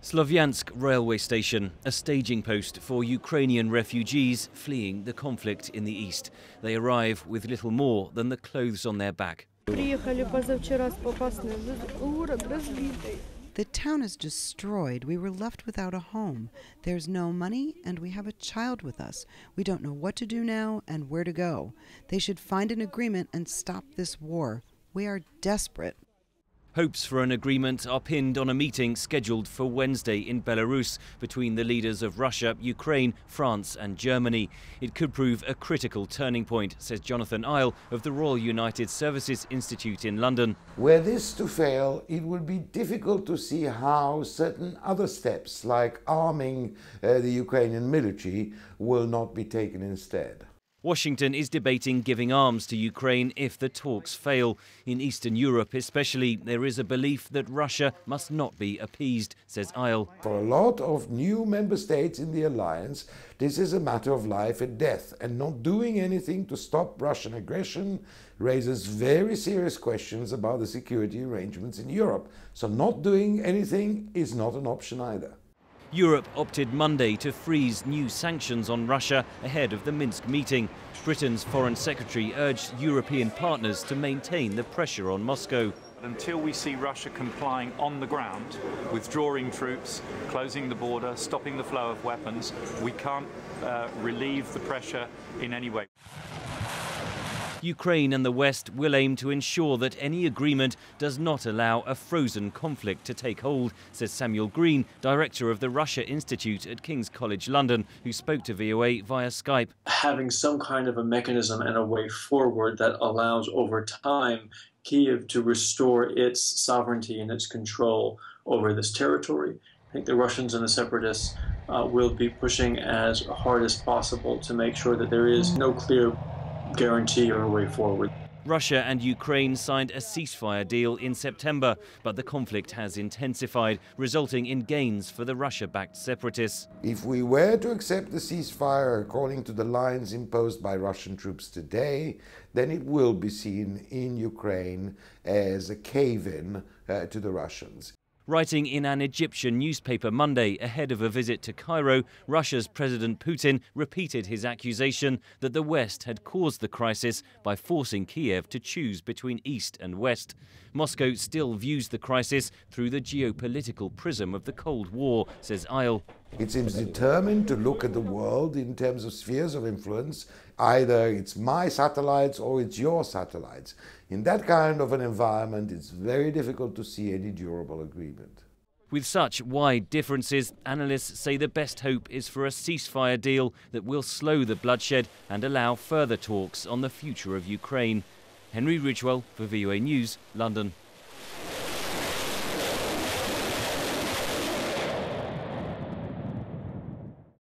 Slovyansk railway station, a staging post for Ukrainian refugees fleeing the conflict in the east. They arrive with little more than the clothes on their back. The town is destroyed. We were left without a home. There's no money, and we have a child with us. We don't know what to do now and where to go. They should find an agreement and stop this war. We are desperate. Hopes for an agreement are pinned on a meeting scheduled for Wednesday in Belarus between the leaders of Russia, Ukraine, France and Germany. It could prove a critical turning point, says Jonathan Isle of the Royal United Services Institute in London. Were this to fail, it would be difficult to see how certain other steps, like arming the Ukrainian military, will not be taken instead. Washington is debating giving arms to Ukraine if the talks fail. In Eastern Europe especially, there is a belief that Russia must not be appeased, says Isle. For a lot of new member states in the alliance, this is a matter of life and death, and not doing anything to stop Russian aggression raises very serious questions about the security arrangements in Europe. So not doing anything is not an option either. Europe opted Monday to freeze new sanctions on Russia ahead of the Minsk meeting. Britain's Foreign Secretary urged European partners to maintain the pressure on Moscow. Until we see Russia complying on the ground, withdrawing troops, closing the border, stopping the flow of weapons, we can't relieve the pressure in any way. Ukraine and the West will aim to ensure that any agreement does not allow a frozen conflict to take hold, says Samuel Green, director of the Russia Institute at King's College London, who spoke to VOA via Skype. Having some kind of a mechanism and a way forward that allows over time Kyiv to restore its sovereignty and its control over this territory. I think the Russians and the separatists will be pushing as hard as possible to make sure that there is no clear guarantee or a way forward. Russia and Ukraine signed a ceasefire deal in September, but the conflict has intensified, resulting in gains for the Russia-backed separatists. If we were to accept the ceasefire according to the lines imposed by Russian troops today, then it will be seen in Ukraine as a cave-in to the Russians. Writing in an Egyptian newspaper Monday ahead of a visit to Cairo, Russia's President Putin repeated his accusation that the West had caused the crisis by forcing Kiev to choose between East and West. Moscow still views the crisis through the geopolitical prism of the Cold War, says Isle. It seems determined to look at the world in terms of spheres of influence. Either it's my satellites or it's your satellites. In that kind of an environment, it's very difficult to see any durable agreement. With such wide differences, analysts say the best hope is for a ceasefire deal that will slow the bloodshed and allow further talks on the future of Ukraine. Henry Ridgwell for VOA News, London.